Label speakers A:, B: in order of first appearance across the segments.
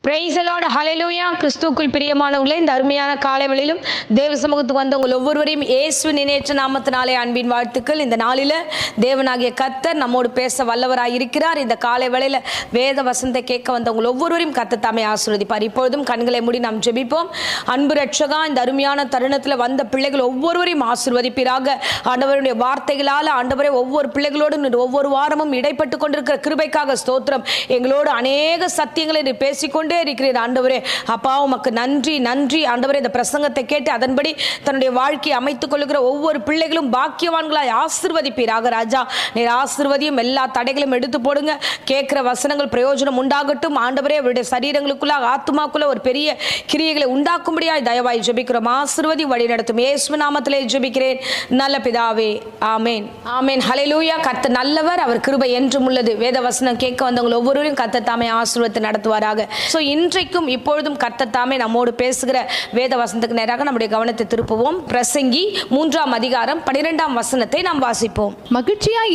A: Praise the Lord, ஹல்லேலூயா. கிறிஸ்துவுக்குள் பிரியமானவர்களே, இந்த அருமையான காலைவெளியிலும் தேவ சமூகத்துக்கு வந்த உங்கள் ஒவ்வொருவரையும் இயேசுவின் இணையற்ற நாமத்தினாலே அன்பின் வாழ்த்துக்கள். இந்த நாளில் தேவனாகிய கர்த்தர் நம்மோடு பேச வல்லவராய் இருக்கிறார். இந்த காலை வேளையில் வேத வசனத்தை கேட்க வந்த உங்கள் ஒவ்வொருவரையும் கர்த்தர் தாமே ஆசீர்வதிப்பார். இப்பொழுதும் கண்களை மூடி நாம் ஜெபிப்போம். அன்பு ரட்சகா, இந்த அருமையான தருணத்தில் வந்த பிள்ளைகள் ஒவ்வொருவரையும் ஆசீர்வதிப்பீராக. ஆண்டவருடைய வார்த்தைகளால் ஆண்டவரே ஒவ்வொரு பிள்ளைகளோடு ஒவ்வொரு வாரமும் இடைப்பட்டு கொண்டிருக்கிற கிருபைக்காக ஸ்தோத்திரம். எங்களோடு அநேக சத்தியங்களை நீர் பேசிக்கொண்டு இருக்கிறீர் ஆண்டவரே. அப்பா, உமக்கு நன்றி நன்றி ஆண்டவரே. இந்த பிரசங்கத்தை கேட்டு அதன்படி தன்னுடைய வாழ்க்கையை அமைத்துக் கொள்ளுகிற ஒவ்வொரு பிள்ளைகளும் பாக்கியவான்களாய் ஆசீர்வதிப்பீராக ராஜா. நீர் ஆசீர்வதியும், எல்லா தடைகளும் எடுத்து போடுங்க. கேட்கிற வசனங்கள் பிரயோஜனம் உண்டாகட்டும் ஆண்டவரே. அவருடைய சரீரங்களுக்குள்ள ஆத்துமாக்குள்ள ஒரு பெரிய கிரியைகளை உண்டாக்கும்படியாய் தயவாய் ஜெபிக்கிறோம். ஆசீர்வதி வழி நடத்தும் இயேசு நாமத்திலே ஜெபிக்கிறேன் நல்ல பிதாவே, ஆமேன் ஆமேன். ஹல்லேலூயா. கர்த்தர் நல்லவர், அவர் கிருபை என்றும் உள்ளது. வேத வசனம் கேட்க வந்தவங்க ஒவ்வொருவரையும் கர்த்தர் தாமே ஆசீர்வதித்து நடத்துவாராக. இன்றைக்கும் இப்பொழுதும் கர்த்தர் தாமே நம்மோடு பேசுகிற வேத வசனத்துக்கு நேராக நம்முடைய கவனத்தை திருப்புவோம். பிரசங்கி 3ஆம் அதிகாரம் 12ஆம் வசனத்தை நாம் வாசிப்போம்.
B: மகிழ்ச்சியாய்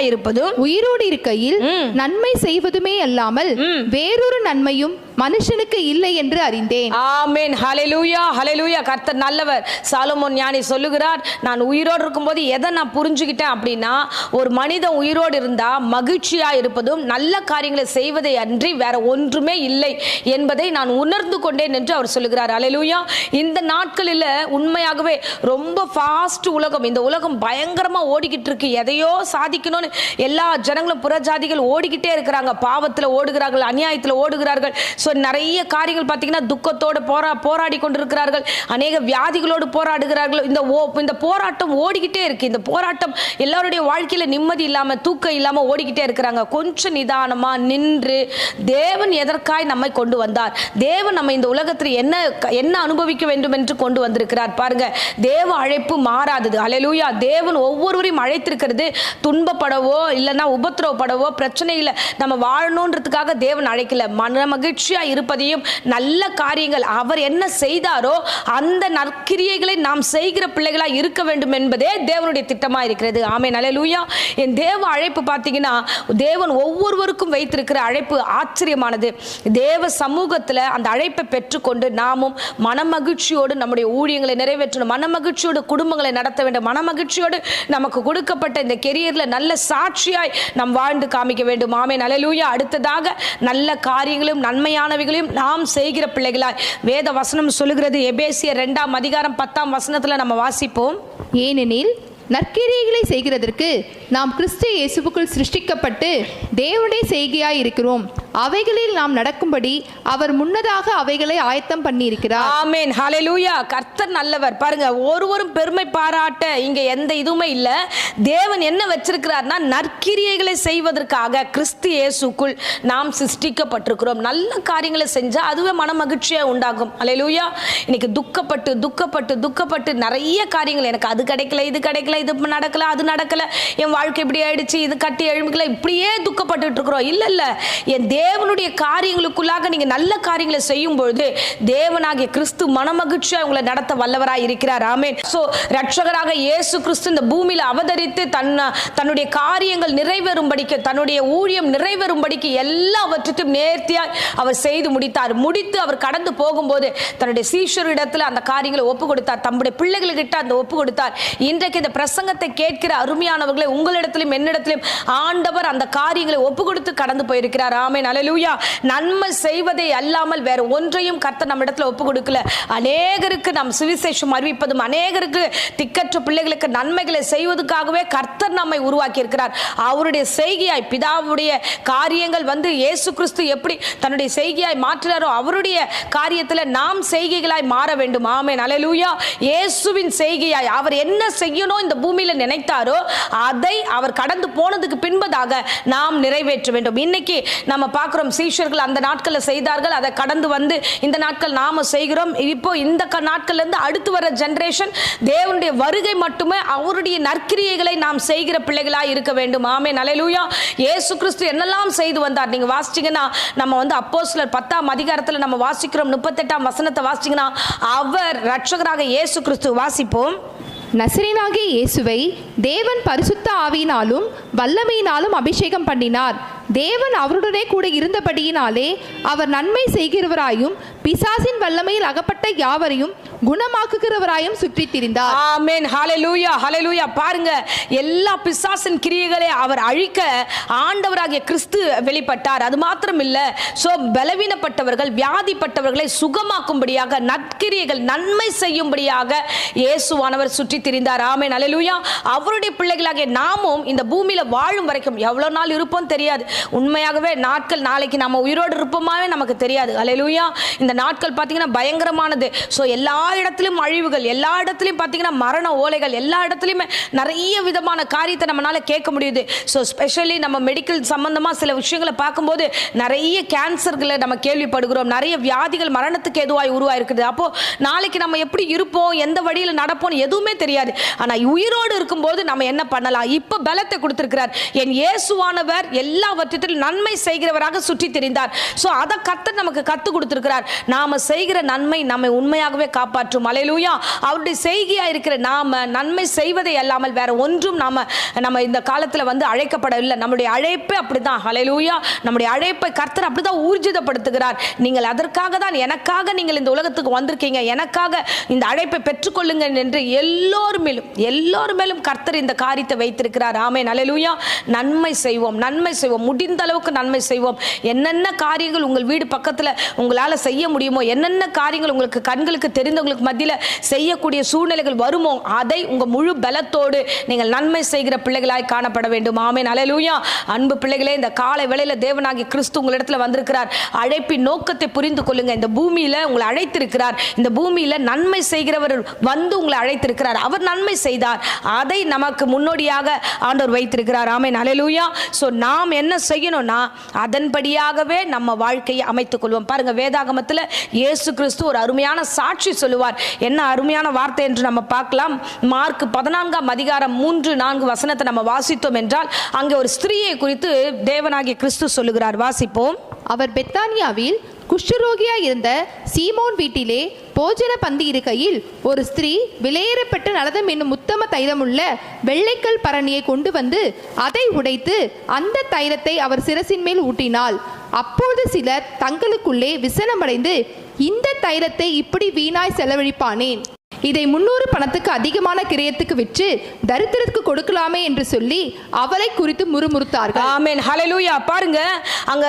B: இருப்பதும்
A: உயிரோடு
B: இருக்கையில் நன்மை செய்வதுமே அல்லாமல் வேறொரு நன்மையும் மனுஷனுக்கு இல்லை என்று அறிந்தேன்.
A: ஆமென். ஹல்லேலூயா ஹல்லேலூயா. கர்த்தர் நல்லவர். சாலமோன் ஞானி சொல்லுகிறார், நான் உயிரோடு இருக்கும்போது எதை நான் புரிஞ்சுக்கிட்டேன் அப்படின்னா, ஒரு மனிதன் உயிரோடு இருந்தா மகிழ்ச்சியா இருப்பதும் நல்ல காரியங்களை செய்வதை அன்றி வேற ஒன்றுமே இல்லை என்பதை நான் உணர்ந்து கொண்டேன் என்று அவர் சொல்லுகிறார். ஹல்லேலூயா. இந்த நாட்களில் உண்மையாகவே ரொம்ப ஃபாஸ்ட் உலகம். இந்த உலகம் பயங்கரமா ஓடிக்கிட்டு இருக்கு. எதையோ சாதிக்கணும்னு எல்லா ஜனங்களும் புறஜாதிகள் ஓடிக்கிட்டே இருக்கிறாங்க. பாவத்தில் ஓடுகிறார்கள், அநியாயத்தில் ஓடுகிறார்கள். நிறைய காரியங்கள் பார்த்தீங்கன்னா துக்கத்தோடு போராடி கொண்டிருக்கிறார்கள். அநேக வியாதிகளோடு போராடுகிறார்கள். இந்த போராட்டம் ஓடிக்கிட்டே இருக்கு. இந்த போராட்டம் எல்லாருடைய வாழ்க்கையில நிம்மதி இல்லாம, தூக்கம் இல்லாம ஓடிக்கிட்டே இருக்கிறாங்க. கொஞ்சம் நிதானமா நின்று தேவன் எதற்காய் நம்மை கொண்டு வந்தார், தேவன் நம்ம இந்த உலகத்தில் என்ன அனுபவிக்க வேண்டும் என்று கொண்டு வந்திருக்கிறார் பாருங்க. தேவ அழைப்பு மாறாதது. ஹல்லேலூயா. தேவன் ஒவ்வொருவரையும் அழைத்திருக்கிறது துன்பப்படவோ இல்லைன்னா உபத்திரவப்படவோ, பிரச்சனையில நம்ம வாழணுன்றதுக்காக தேவன் அழைக்கல. மன மகிழ்ச்சி இருப்பதையும் நல்ல காரியங்கள் அவர் என்ன செய்தாரோ அந்த நற்கிரியைகளை நாம் செய்கிற பிள்ளைகளா இருக்க வேண்டும் என்பதே தேவனுடைய திட்டமா இருக்கிறது. ஆமென். ஹல்லேலூயா. என் தேவ அழைப்பு பார்த்தீங்கன்னா, தேவன் ஒவ்வொருவருக்கும் வைத்திருக்கிற அழைப்பு ஆச்சரியமானது. தேவ சமூகத்தில் அந்த அழைப்பை பெற்றுக்கொண்டு நாமும் மனமகிழ்ச்சியோடு நம்முடைய ஊழியங்களை நிறைவேற்றணும், மனமகிழ்ச்சியோடு குடும்பங்களை நடத்த வேண்டும், மனமகிழ்ச்சியோடு நமக்கு கொடுக்கப்பட்ட இந்த கெரியர்ல நல்ல சாட்சியாய் நாம் வாழ்ந்து காமிக்க வேண்டும். ஆமென். ஹல்லேலூயா. அடுத்ததாக நல்ல காரியங்களும் நன்மையானவைகளையும் நாம் செய்கிற பிள்ளைகளாய் வேத வசனம் சொல்லுகிறது. எபேசியர் 2ஆம் அதிகாரம் 10ஆம் வசனத்துல நம்ம வாசிப்போம்.
B: ஏனெனில் நற்கிரியைகளை செய்கிறதற்கு நாம் கிறிஸ்து இயேசுவுக்குள் சிருஷ்டிக்கப்பட்டு தேவனுடைய செய்கையாய் இருக்கிறோம். அவைகளில் நாம் நடக்கும்படி அவர் முன்னதாக அவைகளை ஆயத்தம் பண்ணி இருக்கிறார்.
A: ஆமென். ஹல்லேலூயா. கர்த்தர் நல்லவர். பாருங்க, ஒருவரும் பெருமை பாராட்ட இங்க எந்த இதுவுமே இல்ல. தேவன் என்ன வச்சிருக்கிறார்னா, நற்கிரியைகளை செய்வதற்காக கிறிஸ்து இயேசுக்குள் நாம் சிருஷ்டிக்கப்பட்டிருக்கிறோம். நல்ல காரியங்களை செஞ்சா அதுவே மன மகிழ்ச்சியா உண்டாகும். ஹல்லேலூயா. இன்னைக்கு துக்கப்பட்டு நிறைய காரியங்கள், எனக்கு அது கிடைக்கல, இது கிடைக்கல, இது நடக்கல, அது நடக்கல, என் வாழ்க்கை இப்படி ஆயிடுச்சு, இது கட்டி எழுமிக்கல, இப்படியே துக்கப்பட்டு இருக்கிறோம். இல்ல, என் தேவனுடைய காரியங்களுக்குள்ளாக நீங்க நல்ல காரியங்களை செய்யும் பொழுது தேவனாகிய கிறிஸ்து மனமகிழ்ச்சியா உங்களை நடத்த வல்லவராய் இருக்கிறார். ஆமென். ரட்சகராக இயேசு கிறிஸ்து இந்த பூமியில அவதரித்து தன்னுடைய காரியங்கள் நிறைவேறும்படிக்கு, தன்னுடைய ஊழியம் நிறைவேறும்படிக்கு எல்லாவற்றையும் நேர்த்தியாய் அவர் செய்து முடித்து அவர் கடந்து போகும்போது தன்னுடைய சீஷரிடத்தில் அந்த காரியங்களை ஒப்பு கொடுத்தார். தம்முடைய பிள்ளைகளுக்கிட்ட அந்த ஒப்பு கொடுத்தார். இன்றைக்கு இந்த பிரசங்கத்தை கேட்கிற அருமையானவர்களை உங்களிடத்திலும் என்னிடத்திலும் ஆண்டவர் அந்த காரியங்களை ஒப்பு கொடுத்து கடந்து போயிருக்கிறார். ஆமென். ஹல்லேலூயா. நன்மை செய்வதை அல்லாமல் வேற ஒன்றையும் கர்த்தர் நம்ம இடத்துல ஒப்பு கொடுக்கல. அநேகருக்கு நாம் சுவிசேஷம் அறிவிப்பதும், அநேகருக்கு திக்கற்ற பிள்ளைகளுக்கு நன்மைகளை செய்வதற்காகவே கர்த்தர் நம்மை உருவாக்கி இருக்கிறார். அவருடைய செய்கையாய் பிதாவுடைய காரியங்கள் இயேசு கிறிஸ்து எப்படி தன்னுடைய செய்கையாய் மாற்றினாரோ அவருடைய காரியத்தில் நாம் செய்கைகளாய் மாற வேண்டும். ஆமென். ஹல்லேலூயா. இயேசுவின் செய்கையாய் அவர் என்ன செய்யணும் இந்த பூமியில நினைத்தாரோ அதை அவர் கடந்து போனதுக்கு பின்பதாக நாம் நிறைவேற்ற வேண்டும். இன்னைக்கு நம்ம பார்க்கிறோம், சீஷர்கள் அந்த நாட்களில் செய்தார்கள், அதை கடந்து இந்த நாட்கள் நாம செய்கிறோம். இப்போ இந்த நாட்கள்ல இருந்து அடுத்து வர ஜெனரேஷன் தேவனுடைய வருகை மட்டுமே அவருடைய நற்கிரியைகளை நாம் செய்கிற பிள்ளைகளாய் இருக்க வேண்டும். ஆமென். ஹல்லேலூயா. இயேசு கிறிஸ்து என்னெல்லாம் செய்து வந்தார் நீங்க வாசிச்சீங்கன்னா, நம்ம அப்போஸ்தலர் 10ஆம் அதிகாரத்துல நம்ம வாசிக்கிறோம். 38ஆம் வசனத்தை வாசிச்சீங்கன்னா, அவர் ரட்சகராக இயேசு கிறிஸ்து வாசிப்போம்.
B: நசரேயனாகிய இயேசுவை தேவன் பரிசுத்த ஆவியினாலும் வல்லமையினாலும் அபிஷேகம் பண்ணினார். தேவன் அவருடனே கூட இருந்தபடியினாலே அவர் நன்மை செய்கிறவராயும் பிசாசின் வல்லமையில் அகப்பட்ட யாவரையும் குணமாக்குகிறவராயும் சுற்றி திரிந்தார்.
A: ஆமென். ஹல்லேலூயா, ஹல்லேலூயா. பாருங்க, எல்லா பிசாசின் கிரியைகளை அவர் அழிக்க ஆண்டவராகிய கிறிஸ்து வெளிப்பட்டார். அது மாத்திரம் இல்ல, பலவீனப்பட்டவர்கள் வியாதிப்பட்டவர்களை சுகமாக்கும்படியாக நற்கிரியைகள் நன்மை செய்யும்படியாக இயேசுவானவர் சுற்றி திரிந்தார். ஆமென், ஹல்லேலூயா. அவருடைய பிள்ளைகளாகிய நாமும் இந்த பூமியில வாழும் வரைக்கும் எவ்வளவு நாள் இருப்போம் தெரியாது. உண்மையாகவே நாட்கள், நாளைக்கு நம்ம உயிரோடு இருப்போமாவே நமக்கு தெரியாது. ஹல்லேலூயா. இந்த நாட்கள் பார்த்தீங்கன்னா பயங்கரமானது. எல்லா இடத்திலும் அழிவுகள், எல்லா இடத்திலும் பார்த்தீங்கன்னா மரண ஓலைகள், எல்லா இடத்துலையுமே நிறைய விதமான காரியத்தை நம்மளால கேட்க முடியுது. ஸ்பெஷலி நம்ம மெடிக்கல் சம்பந்தமா சில விஷயங்களை பார்க்கும்போது நிறைய கேன்சர்களை நம்ம கேள்விப்படுகிறோம். நிறைய வியாதிகள் மரணத்துக்கு எதுவாய் உருவாயிருக்குது. அப்போ நாளைக்கு நம்ம எப்படி இருப்போம், எந்த வழியில் நடப்போம் எதுவுமே தெரியாது. ஆனா உயிரோடு இருக்கும்போது நம்ம என்ன பண்ணலாம்? இப்ப பலத்தை கொடுத்திருக்கிறார். என் இயேசுவானவர் எல்லாவற்றிலும் நன்மை செய்கிறவராக சுற்றி திரிந்தார். அதை கர்த்தர் நமக்கு கத்து கொடுத்திருக்கிறார். நாம செய்கிற நன்மை நம்மை உண்மையாகவே காப்பாற்றும். அல்லேலூயா. அவருடைய செய்கையா இருக்கிற நாம நன்மை செய்வதை அல்லாமல் வேற ஒன்றும் நம்ம இந்த காலத்துல அழைக்கப்படவில்லை. நம்முடைய அழைப்பே அப்படிதான். அல்லேலூயா. நம்முடைய அழைப்பை கர்த்தர் அப்படிதான் ஊர்ஜிதப்படுத்துகிறார். நீங்கள் அதற்காக தான், எனக்காக நீங்கள் இந்த உலகத்துக்கு வந்திருக்கீங்க, எனக்காக இந்த அழைப்பை பெற்றுக்கொள்ளுங்க என்று எல்லோரும் மேலும் கர்த்தர் இந்த காரியத்தை வைத்திருக்கிறார். ஆமென், அல்லேலூயா. நன்மை செய்வோம், நன்மை செய்வோம், முடிந்த அளவுக்கு நன்மை செய்வோம். என்னென்ன காரியங்கள் உங்கள் வீடு பக்கத்துல உங்களால செய்ய முடியுமோ, என்னென்ன காரியங்கள் உங்களுக்கு கண்களுக்கு தெரிந்தவங்களுக்கு மத்தியில் செய்யக்கூடிய சூழ்நிலைகள் வருமோ, அதை உங்க முழு பலத்தோடு நீங்கள் நன்மை செய்கிற பிள்ளைகளாய் காணப்பட வேண்டும். ஆமென், அல்லேலூயா. அன்பு பிள்ளைகளே, இந்த காலை வேளையில தேவனாகிய கிறிஸ்து உங்களிடத்துல வந்திருக்கிறார். அழைப்பின் நோக்கத்தை புரிந்து கொள்ளுங்க. இந்த பூமியில உங்களை அழைத்திருக்கிறார். இந்த பூமியில நன்மை செய்கிறவர் உங்களை அழைத்திருக்கிறார். அவர் நன்மை செய்தார். அதை நமக்கு முன்னோடியாக ஆண்டவர் வைத்திருக்கிறார். ஆமென், அல்லேலூயா. நாம் என்ன செய்யணும்னா அதன்படியாகவே நம்ம வாழ்க்கையை அமைத்துக் கொள்வோம். பாருங்க, வேதாகமத்தில் இயேசு கிறிஸ்து ஒரு அருமையான சாட்சி சொல்லுவார். என்ன அருமையான வார்த்தை என்று நம்ம பார்க்கலாம். மார்க் 14ஆம் அதிகாரம் 3-4 வசனத்தை நம்ம வாசித்தோம் என்றால் அங்கே ஒரு ஸ்திரீயை குறித்து தேவனாகிய கிறிஸ்து சொல்லுகிறார். வாசிப்போம்.
B: அவர் பெத்தானியாவில் குஷ்டரோகியாய் இருந்த சீமோன் வீட்டிலே போஜன பந்தி இருக்கையில் ஒரு ஸ்திரீ விலையேறப்பட்ட நலதம் என்னும் உத்தம தைலமுள்ள வெள்ளைக்கல் பரணியை கொண்டு வந்து அதை உடைத்து அந்த தைலத்தை அவர் சிரசின் மேல் ஊட்டினாள். அப்போது சிலர் தங்களுக்குள்ளே விசனமடைந்து, இந்த தைலத்தை இப்படி வீணாய் செலவழிப்பானேன், இதை 300 பணத்துக்கு அதிகமான கிரயத்துக்கு விற்று தரித்திரத்துக்கு கொடுக்கலாமே என்று சொல்லி அவளை குறித்து முறுமுறுத்தார்கள்.
A: ஆமென், ஹல்லேலூயா. பாருங்க, அங்க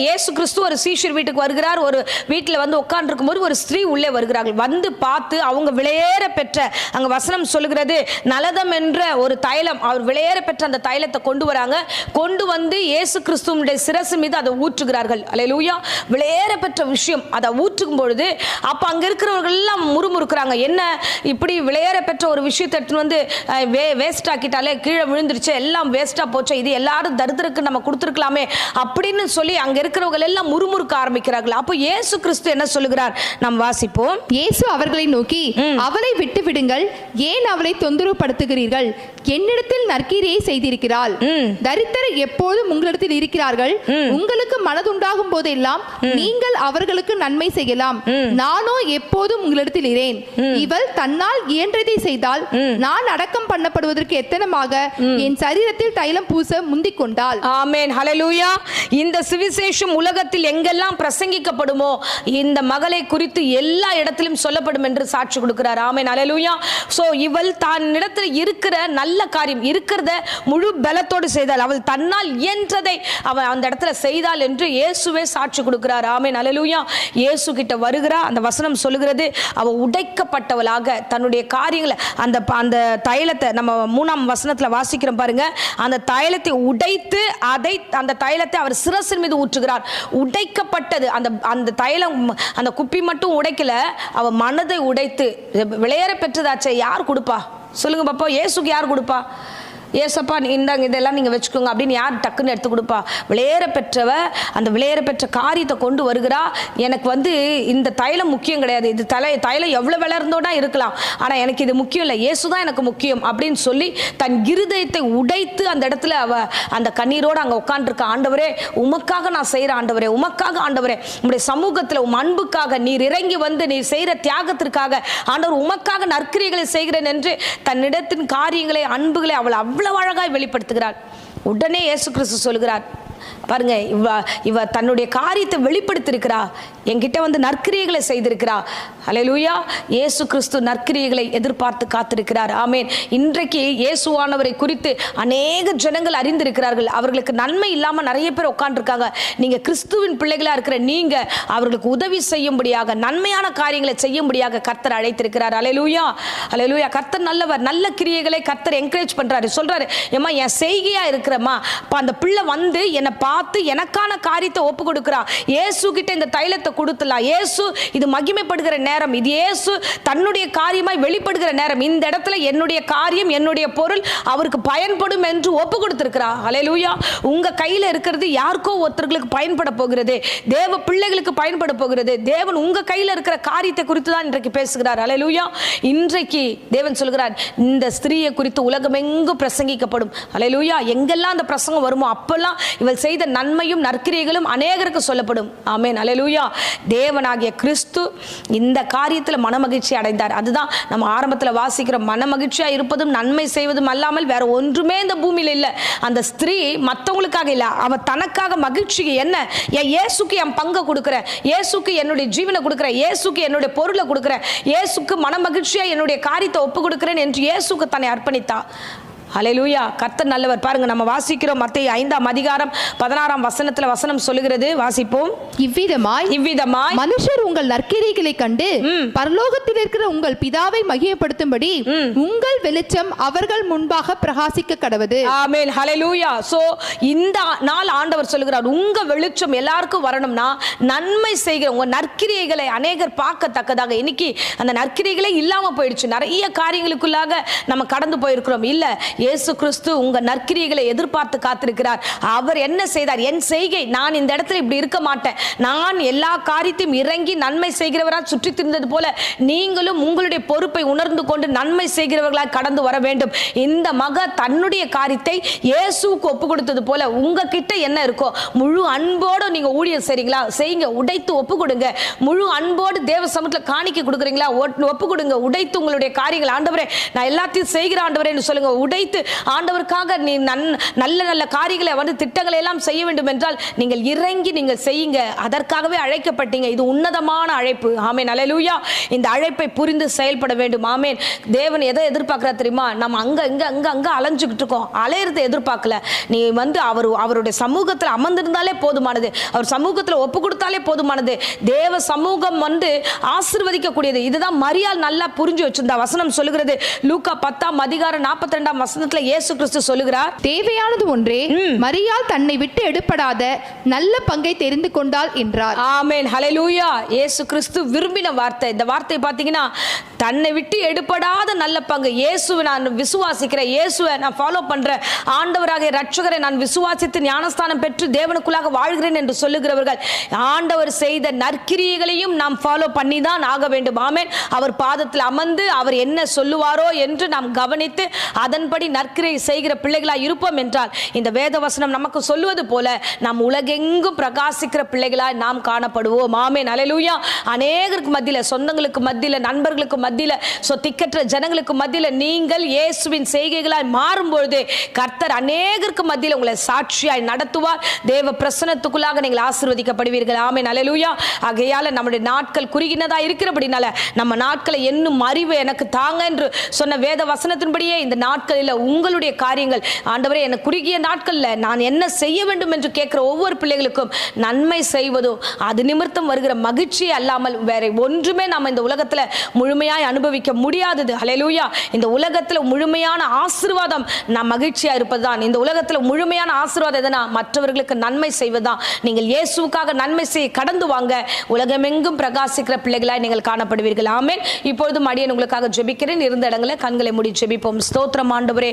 A: இயேசு கிறிஸ்து ஒரு சீஷர் வீட்டுக்கு வருகிறார். ஒரு வீட்டில் உட்கார்ந்து இருக்கும்போது ஒரு ஸ்திரீ உள்ளே வருகிறார்கள். வந்து பார்த்து அவங்க விலையேற பெற்ற, அங்க வசனம் சொல்லுகிறது, நலதம் என்ற ஒரு தைலம், அவர் விலையேற பெற்ற அந்த தைலத்தை கொண்டு வராங்க. கொண்டு வந்து இயேசு கிறிஸ்துவினுடைய சிரசு மீது அதை ஊற்றுகிறார்கள். அல்லேலூயா. விலையேற பெற்ற விஷயம் அதை ஊற்றும் பொழுது அப்ப அங்க இருக்கிறவர்கள் எல்லாம் முறுமுறுக்கிறாங்க. என்ன, இப்படி விலையேற பெற்ற ஒரு விஷயத்தை எடுத்துன்னு வந்து வேஸ்ட் ஆக்கிட்டாலே, கீழே விழுந்துருச்சு, எல்லாம் வேஸ்டா போச்சு, இது எல்லாரும் தரித்திரக்கு நம்ம கொடுத்துருக்கலாமே அப்படின்னு சொல்லி அங்க இருக்கிறவங்க எல்லாம் முறுமுறுக்க ஆரம்பிக்கிறார்கள். அப்போ இயேசு கிறிஸ்து என்ன சொல்லுகிறார்? நாம் வாசிப்போம்.
B: இயேசு அவர்களை நோக்கி, அவளை விட்டு விடுங்கள், ஏன் அவளை தொந்தரவு படுத்துகிறீர்கள்? என்னிடத்தில் நற்கிரியை செய்திருக்கிறாள். தரித்திரர் எப்போதும் உங்களிடத்தில் இருக்கிறார்கள். உங்களுக்கு மனதுண்டாகும் போதெல்லாம் நீங்கள் அவர்களுக்கு நன்மை செய்யலாம். நானோ எப்போதும் உங்களிடத்தில் இரேன். இவள் தன்னால் இயன்றதை செய்தால் நான் அடக்கம் பண்ணப்படுவதற்கு எத்தனமாக என் சரீரத்தில் தைலம் பூச முந்திக் கொண்டாள்.
A: ஆமென், ஹல்லேலூயா. இந்த சுவிசேஷம் உலகத்தில் எங்கெல்லாம் பிரசங்கிக்கப்படுமோ இந்த மகளை குறித்து எல்லா இடத்திலும் சொல்லப்படும் என்று சாட்சி கொடுக்கிறார். ஆமென், ஹல்லேலூயா. இவள் தன்னிடத்தில் இருக்கிற நல்ல காரியம் இருக்கிறத முழு பலத்தோடு செய்தாள். அவள் தன்னால் இயன்றதை அவள் அந்த இடத்துல செய்தாள் என்று இயேசுவே சாட்சி கொடுக்கிறார். ஆமென், ஹல்லேலூயா. இயேசு கிட்ட வருகிறா. அந்த வசனம் சொல்லுகிறது, அவள் உடைக்கப்பட்டவளாக தன்னுடைய காரியங்களை, அந்த தைலத்தை நம்ம 3ஆம் வசனத்துல வாசிக்கிறோம் பாருங்க. அந்த தைலத்தை உடைத்து அந்த தைலத்தை அவர் சிரசின் மீது ஊற்றுகிறார். உடைக்கப்பட்டது அந்த தைலம், அந்த குப்பி மட்டும் உடைக்கல, அவ மனதை உடைத்து விலையேற பெற்றதாச்சே. யார் கொடுப்பா சொல்லுங்க பாப்பா? இயேசுக்கு யார் கொடுப்பா? ஏசப்பா இந்தாங்க இதெல்லாம் நீங்கள் வச்சுக்கோங்க அப்படின்னு யார் டக்குன்னு எடுத்து கொடுப்பா? விலையேற பெற்றவ அந்த விலையேற பெற்ற காரியத்தை கொண்டு வருகிறா. எனக்கு இந்த தைலம் முக்கியம் கிடையாது, இது தைலம் எவ்வளோ விலை இருந்தோடா இருக்கலாம், ஆனால் எனக்கு இது முக்கியம் இல்லை, இயேசு தான் எனக்கு முக்கியம் அப்படின்னு சொல்லி தன் இருதயத்தை உடைத்து அந்த இடத்துல அவ அந்த கண்ணீரோடு அங்கே உட்காந்துருக்க. ஆண்டவரே உமக்காக நான் செய்கிறேன், ஆண்டவரே உமக்காக, ஆண்டவரே உங்களுடைய சமூகத்தில் உம் அன்புக்காக நீர் இறங்கி வந்து நீர் செய்கிற தியாகத்திற்காக ஆண்டவர் உமக்காக நற்கிரியைகளை செய்கிறேன் என்று தன்னிடத்தின் காரியங்களை அன்புகளை அவள் அவ்வளவு அழகாய் வெளிப்படுத்துகிறாள். உடனே இயேசு கிறிஸ்து சொல்கிறார், பாருங்க, இவ தன்னுடைய காரியத்தை வெளிப்படுத்தியிருக்கிறா, என்கிட்ட வந்து நற்கிரியைகளை செய்திருக்கிறா. அல்லேலூயா. இயேசு கிறிஸ்து நற்கிரியைகளை எதிர்பார்த்து காத்திருக்கிறார். ஆமேன். இன்றைக்கு இயேசுவானவரை குறித்து அநேக ஜனங்கள் அறிந்திருக்கிறார்கள். அவர்களுக்கு நன்மை இல்லாம நிறைய பேர் உட்கார்ந்துருக்காங்க. நீங்க கிறிஸ்துவின் பிள்ளைகளா இருக்கிற நீங்க அவர்களுக்கு உதவி செய்யும்படியாக, நன்மையான காரியங்களை செய்யும்படியாக கர்த்தர் அழைத்திருக்கிறார். அல்லேலூயா, அல்லேலூயா. கர்த்தர் நல்லவர். நல்ல கிரியைகளை கர்த்தர் என்கரேஜ் பண்றாரு. சொல்றாரு, ஏமா என் செய்கையா இருக்கிறமா, அந்த பிள்ளை வந்து என்னை பார்த்து எனக்கான காரியத்தை ஒப்பு கொடுக்கிறா. இயேசு கிட்ட இந்த தைலத்தை கொடுத்துலாம். இயேசு இது மகிமைப்படுகிற நேரம், இது இயேசு தன்னுடைய காரியமாய் வெளிப்படுகிற நேரம். இந்த இடத்துல என்னுடைய காரியம், என்னுடைய பொருள் அவருக்கு பயன்படும் என்று ஒப்பு கொடுத்திருக்கிறா. அல்லேலூயா. உங்க கையில இருக்கிறது யாருக்கோ ஒருத்தர்களுக்கு பயன்பட போகிறது, தேவ பிள்ளைகளுக்கு பயன்பட போகிறது. தேவன் உங்க கையில இருக்கிற காரியத்தை குறித்து தான் இன்றைக்கு பேசுகிறார். அல்லேலூயா. இன்றைக்கு தேவன் சொல்கிறார், இந்த ஸ்திரீயை குறித்து உலகமெங்கும் பிரசங்கிக்கப்படும். அல்லேலூயா. எங்கெல்லாம் அந்த பிரசங்கம் வருமோ அப்பெல்லாம் இவள் செய்த நன்மையும் நற்கிரியைகளும் அநேகருக்கு சொல்லப்படும். ஆமென். அல்லேலூயா. தேவனாகிய கிறிஸ்து இந்த காரியத்தில் மனமகிழ்ச்சி அடைந்தார். அதுதான் நம்ம ஆரம்பத்தில் வாசிக்கிற, மனமகிழ்ச்சியா இருப்பதும் நன்மை செய்வதும் அல்லாமல் வேற ஒன்றுமே இந்த பூமியில இல்லை. அந்த ஸ்திரீ மற்றவங்களுக்காக இல்லை, அவ தனக்காக மகிழ்ச்சி. என்ன, என் இயேசுக்கு என் பங்கை கொடுக்குறேன், இயேசுக்கு என்னுடைய ஜீவனை கொடுக்குறேன், இயேசுக்கு என்னுடைய பொருளை கொடுக்குறேன், இயேசுக்கு மனமகிழ்ச்சியா என்னுடைய காரியத்தை ஒப்பு கொடுக்குறேன் என்று இயேசுக்கு தன்னை அர்ப்பணித்தா. அல்லேலூயா. கர்த்தர் நல்லவர். பாருங்க, நம்ம வாசிக்கிறோம் மத்தேயு 5ஆம் அதிகாரம் 16ஆம் வசனத்துல வசனம் சொல்லுகிறது. வாசிப்போம்.
B: இவ்விதமாய் மனுஷர் உங்கள் நற்கிரியைகளை கண்டு பரலோகத்தில் இருக்கிற உங்கள் பிதாவை மகிமைப்படுத்தும்படி உங்கள் வெளிச்சம் அவர்கள் முன்பாக பிரகாசிக்க கடவது.
A: ஆமென். ஹல்லேலூயா. சோ இந்த நாள் ஆண்டவர் சொல்லுகிறார், உங்க வெளிச்சம் எல்லாருக்கும் வரணும்னா நன்மை செய்கிற உங்க நற்கிரியைகளை அநேகர் பார்க்கத்தக்கதாக. இன்னைக்கு அந்த நற்கிரியைகளே இல்லாம போயிடுச்சு. நிறைய காரியங்களுக்குள்ளாக நம்ம கடந்து போயிருக்கிறோம். இல்ல, இயேசு கிறிஸ்து உங்க நற்கிரியைகளை எதிர்பார்த்து காத்திருக்கிறார். அவர் என்ன செய்தார்? என் செய்கை, நான் இந்த இடத்துல இப்படி இருக்க மாட்டேன், நான் எல்லா காரியத்தையும் இறங்கி நன்மை செய்கிறவரால் சுற்றி திரிந்தது போல நீங்களும் உங்களுடைய பொறுப்பை உணர்ந்து கொண்டு நன்மை செய்கிறவர்களாய் கடந்து வர வேண்டும். இந்த மக தன்னுடைய காரியத்தை இயேசுவுக்கு ஒப்பு கொடுத்தது போல உங்ககிட்ட என்ன இருக்கோ முழு அன்போடு நீங்க ஊழியம் செய்றீங்களா, செய்யுங்க. உடைத்து ஒப்பு கொடுங்க. முழு அன்போடு தேவ சமூகத்தில் காணிக்கை கொடுக்குறீங்களா, ஒப்பு கொடுங்க. உடைத்து உங்களுடைய காரியங்கள், ஆண்டவரே நான் எல்லாத்தையும் செய்கிற ஆண்டவரே சொல்லுங்க. உடைத்து ஆண்டவருக்காக நீ நல்ல நல்ல காரியங்களை வந்து திட்டங்களை எல்லாம் செய்ய வேண்டும் என்றால் நீங்கள் இறங்கி நீங்கள் செய்யுங்க. அதற்காகவே அழைக்கப்பட்டீங்க. இது உன்னதமான அழைப்பு. ஆமென். அல்லேலூயா. இந்த அழைப்பை புரிந்து செயல்பட வேண்டும். ஆமென். தேவன் எதை எதிர்பார்க்கிறார் தெரியுமா? நம்ம அங்க அலைஞ்சுக்கிட்டு இருக்கோம். அலையிறதை எதிர்பார்க்கல. நீ வந்து அவருடைய சமூகத்தில் அமர்ந்திருந்தாலே போதுமானது, அவர் சமூகத்தில் ஒப்பு கொடுத்தாலே போதுமானது. தேவ சமூகம் வந்து ஆசீர்வதிக்கக்கூடியது. இதுதான் மரியாள் நல்லா புரிஞ்சு வச்சிருந்தா. வசனம் சொல்லுகிறது, லூக்கா 10ஆம் அதிகாரம் 42ஆம் வசனத்துல இயேசு கிறிஸ்து சொல்லுகிறார்,
B: தேவையானது ஒன்றே, மரியாள் தன்னை விட்டு எடுப்படாத நல்ல பங்கை தெரிந்து கொண்டாள் என்றார்.
A: ஆமென். ஹல்லேலூயா. இயேசு கிறிஸ்து விரும்பின வார்த்தை. இந்த வார்த்தை பார்த்தீங்கன்னா, தன்னை விட்டு எடுப்படாத நல்ல பங்கு. இயேசுவை நான் விசுவாசிக்கிறேன், இயேசுவை நான் ஃபாலோ பண்றேன், ஆண்டவராக ரட்சகரை நான் விசுவாசித்து ஞானஸ்தானம் பெற்று தேவனுக்குள்ளாக வாழ்கிறேன் என்று சொல்லுகிறவர்கள் ஆண்டவர் செய்த நற்கிரியைகளையும் நாம் ஃபாலோ பண்ணி தான் ஆக வேண்டும். ஆமென். அவர் பாதத்தில் அமர்ந்து அவர் என்ன சொல்லுவாரோ என்று நாம் கவனித்து அதன்படி நற்கிரியை செய்கிற பிள்ளைகளாய் இருப்போம் என்றால் இந்த வேத வசனம் நமக்கு சொல்லுவது போல நாம் உலகெங்கும் பிரகாசிக்கிற பிள்ளைகளாய் நாம் காணப்படுவோம். ஆமென். அல்லேலூயா. அநேகருக்கு மத்தியில, சொந்தங்களுக்கு மத்தியில, நண்பர்களுக்கு மத்தியில, திக்கற்ற ஜனங்களுக்கு மத்தியில நீங்கள் இயேசுவின் செய்கைகளாய் மாறும்பொழுது கர்த்தர் அநேகருக்கு மத்தியில உங்களை சாட்சியாய் நடத்துவார். தேவ பிரசன்னத்துக்குள்ளாக நீங்கள் ஆசீர்வதிக்கப்படுவீர்கள். ஆமென். அல்லேலூயா. ஆகையால நம்முடைய நாட்கள் குறுகினதா இருக்கிறபடினால நம்ம நாட்களை என்னும் அறிவு எனக்கு தாங்க என்று சொன்ன வேத வசனத்தின்படியே இந்த நாட்களில் உங்களுடைய காரியங்கள், ஆண்டவரே எனக்கு குறுகிய நாட்கள்ல நான் என்ன செய்ய வேண்டும் என்று கேட்கிற ஒவ்வொரு பிள்ளைகளுக்கும் நன்மை செய்வதும் அது நிமித்தம் வருகிற மகிழ்ச்சியே அல்லாமல் வேற ஒன்றுமே நம்ம இந்த உலகத்துல முழுமையாய் அனுபவிக்க முடியாதது. ஹல்லேலூயா. இந்த உலகத்துல முழுமையான ஆசீர்வாதம் நாம் மகிழ்ச்சியா இருப்பதுதான். இந்த உலகத்துல முழுமையான ஆசீர்வாதம் எதனா, மற்றவர்களுக்கு நன்மை செய்வதுதான். நீங்கள் இயேசுவுக்காக நன்மை செய்ய கடந்து வாங்க. உலகமெங்கும் பிரகாசிக்கிற பிள்ளைகளாய் நீங்கள் காணப்படுவீர்கள். ஆமென். இப்பொழுதும் அடியேன் உங்களுக்காக ஜெபிக்கிறேன். இருந்த இடங்களை கண்களை மூடி ஜெபிப்போம். ஸ்தோத்திரம் ஆண்டவரே.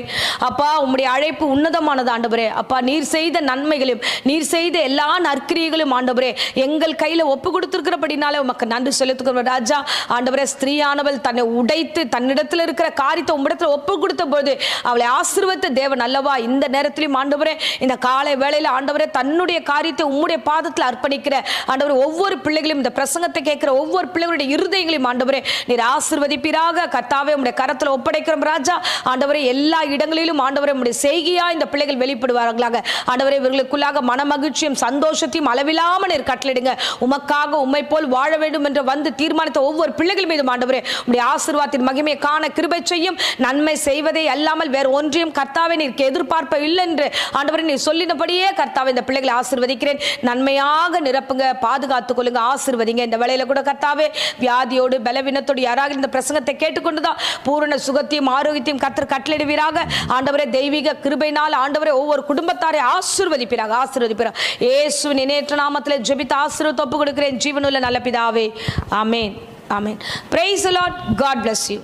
A: அப்பா, உம்முடைய அழைப்பு உன்னதமானது ஆண்டவரே. அப்பா, நீர் செய்த நன்மைகளையும் நீர் செய்த எல்லா நற்கிரியைகளும் ஆண்டவரே எங்கள் கையில ஒப்பு கொடுத்திருக்கிறபடினாலே உமக்கு நன்றி செலுத்துகிறோம் ராஜா. ஆண்டவரே, ஸ்திரீயானவள் தன்னை உடைத்து தன்னிடத்தில் இருக்கிற காரியத்தை உம்மிடத்தில் ஒப்பு கொடுத்த போது அவளை ஆசீர்வதித்த தேவன் அல்லவா. இந்த நேரத்திலும் ஆண்டவரே, இந்த காலை வேளையில ஆண்டவரே தன்னுடைய காரியத்தை உம்முடைய பாதத்தில் அர்ப்பணிக்கிற ஆண்டவரே ஒவ்வொரு பிள்ளைகளையும், இந்த பிரசங்கத்தை கேட்கிற ஒவ்வொரு பிள்ளைகளுடைய இருதயங்களையும் ஆண்டவரே நீர் ஆசீர்வதிப்பீராக. கர்த்தாவே, உம்முடைய கரத்தில் ஒப்படைக்கிறோம் ராஜா. ஆண்டவரே, எல்லா இடங்களிலும் ஆண்டவரே உம்முடைய செய்கையா இந்த பிள்ளைகள் வெளிப்படுவார்களாக. ஆண்டவரே இவர்களுக்குள்ளாக மனமகிழ்ச்சியும் சந்தோஷத்தையும் அளவில்லாமல் நீர் கட்டளிடுங்க. உமக்காக உம்மை போல் வாழ வேண்டும் என்று வந்து தீர்மானித்த ஒவ்வொரு பிள்ளைகள் மீதும் ஆண்டவரே உம்முடைய ஆசீர்வாதத்தின் மகிமையை காண கிருபை செய்யும். நன்மை செய்வதே அல்லாமல் வேறு ஒன்றையும் கர்த்தாவே நீர் எதிர்பார்ப்ப இல்லை என்று ஆண்டவரே நீர் சொல்லினபடியே கர்த்தாவே இந்த பிள்ளைகளை ஆசீர்வதிக்கிறேன். நன்மையாக நிரப்புங்க, பாதுகாத்துக் கொள்ளுங்க, ஆசீர்வதிங்க. இந்த வேளையில கூட கர்த்தாவே வியாதியோடு பலவீனத்தோடு யாராக இந்த பிரசங்கத்தை கேட்டுக்கொண்டுதான் பூரண சுகத்தையும் ஆரோக்கியத்தையும் கர்த்தர் கட்டளையிடுவீராக. ஆண்டவரே தெய்வீக கிருபையினால் ஆண்டவரே ஒவ்வொரு குடும்பத்தாரை ஆசீர்வதிப்பீராக. இயேசுவின் இணையற்ற நாமத்திலே ஜெபித்து ஆசீர்வாதத்தை ஒப்புக் கொடுக்கிறேன் ஜீவனுள்ள நல்ல பிதாவே. ஆமென். ஆமென். Praise the Lord. God bless you.